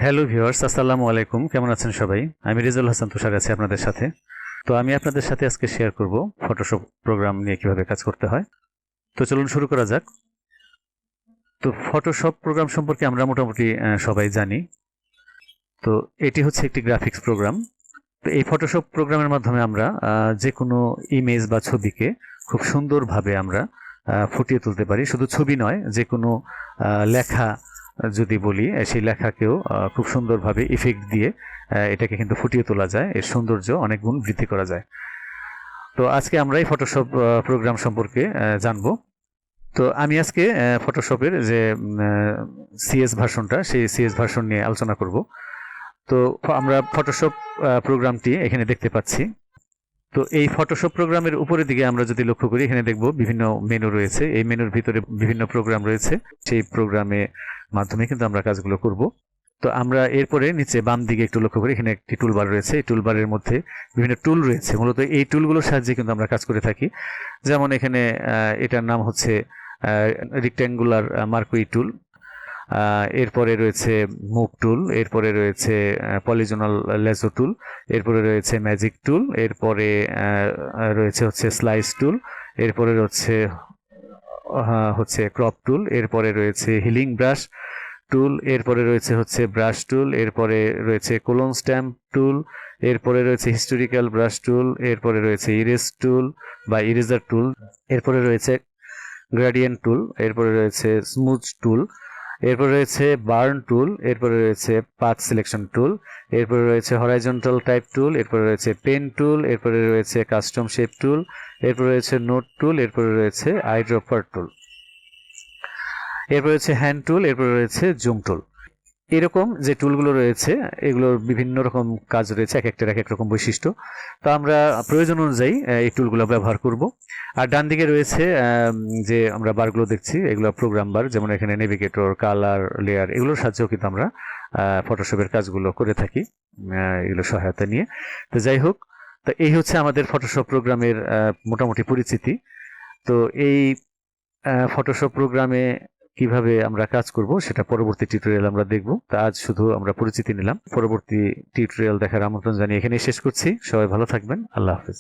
Hello viewers, আসসালামু আলাইকুম। কেমন আছেন সবাই? আমি রেজাউল হাসান তুষার আছি আপনাদের সাথে। তো আমি আপনাদের সাথে আজকে শেয়ার করব ফটোশপ প্রোগ্রাম নিয়ে কিভাবে কাজ করতে হয়। তো চলুন শুরু করা যাক। তো ফটোশপ প্রোগ্রাম সম্পর্কে আমরা মোটামুটি সবাই জানি। তো এটি হচ্ছে একটি গ্রাফিক্স প্রোগ্রাম। তো এই ফটোশপ প্রোগ্রামের মাধ্যমে আমরা যে কোনো ইমেজ বা ছবিকে খুব সুন্দরভাবে আমরা ফুটিয়ে তুলতে পারি। শুধু ছবি নয়, যে কোনো লেখা যদি বলি, সেই লেখাকেও খুব সুন্দরভাবে ইফেক্ট দিয়ে এটাকে কিন্তু ফুটিয়ে তোলা যায়। এর সৌন্দর্য অনেক গুণ বৃদ্ধি করা যায়। তো আজকে আমরা এই ফটোশপ প্রোগ্রাম সম্পর্কে জানবো। তো আমি আজকে ফটোশপের যে সিএস ভার্সনটা, সেই সিএস ভার্সন নিয়ে আলোচনা করব। তো আমরা ফটোশপ প্রোগ্রামটি এখানে দেখতে পাচ্ছি। তো এই ফটোশপ প্রোগ্রামের উপরের দিকে আমরা যদি লক্ষ্য করি, এখানে দেখব বিভিন্ন মেনু রয়েছে। এই মেনুর ভিতরে বিভিন্ন প্রোগ্রাম রয়েছে। সেই প্রোগ্রামে মাধ্যমে কিন্তু আমরা কাজগুলো করব। তো আমরা এরপরে নিচে বাম দিকে একটু লক্ষ্য করি, এখানে একটি টুলবার রয়েছে। এই টুলবারের মধ্যে বিভিন্ন টুল রয়েছে। মূলত এই টুলগুলোর সাহায্যে কিন্তু আমরা কাজ করে থাকি। যেমন এখানে এটার নাম হচ্ছে রেক্ট্যাঙ্গুলার মার্কুই টুল। এরপরে রয়েছে মুভ টুল, এরপরে রয়েছে পলিজনাল লেজো টুল, এরপরে রয়েছে ম্যাজিক টুল, এরপরে রয়েছে হচ্ছে স্লাইস টুল, এরপরে হচ্ছে ক্রপ টুল, এরপরে রয়েছে হিলিং ব্রাশ টুল, এরপরে রয়েছে হচ্ছে ব্রাশ টুল, এরপরে রয়েছে কোলন স্ট্যাম্প টুল, এরপরে রয়েছে হিস্টোরিক্যাল ব্রাশ টুল, এরপরে রয়েছে ইরেজ টুল বা ইরেজার টুল, এরপরে রয়েছে গ্রেডিয়েন্ট টুল, এরপরে রয়েছে স্মুথ টুল, এরপরে রয়েছে বার্ন টুল, এরপরে রয়েছে পাথ সিলেকশন টুল, এরপরে রয়েছে হরাইজন্টাল টাইপ টুল, এরপরে রয়েছে পেন টুল, এরপরে রয়েছে কাস্টম শেপ টুল, এরপরে রয়েছে নোট টুল, এরপরে রয়েছে আইড্রপার টুল, এরপরে রয়েছে হ্যান্ড টুল, এরপরে রয়েছে জুম টুল। এরকম যে টুলগুলো রয়েছে, এগুলোর বিভিন্ন রকম কাজ রয়েছে, এক একটার এক এক রকম বৈশিষ্ট্য। তো আমরা প্রয়োজন অনুযায়ী এই টুলগুলো ব্যবহার করব। আর ডান দিকে রয়েছে যে আমরা বারগুলো দেখছি, এগুলো প্রোগ্রাম বার। যেমন এখানে নেভিগেটর, কালার, লেয়ার, এগুলোর সাহায্যেও কিন্তু আমরা ফটোশপের কাজগুলো করে থাকি এগুলো সহায়তা নিয়ে। তো যাই হোক, তো এই হচ্ছে আমাদের ফটোশপ প্রোগ্রামের মোটামুটি পরিচিতি। তো এই ফটোশপ প্রোগ্রামে কিভাবে আমরা কাজ করব সেটা পরবর্তী টিউটোরিয়াল আমরা দেখব। তা আজ শুধু আমরা পরিচিতি নিলাম। পরবর্তী টিউটোরিয়াল দেখার আমন্ত্রণ জানিয়ে এখানেই শেষ করছি। সবাই ভালো থাকবেন। আল্লাহ হাফেজ।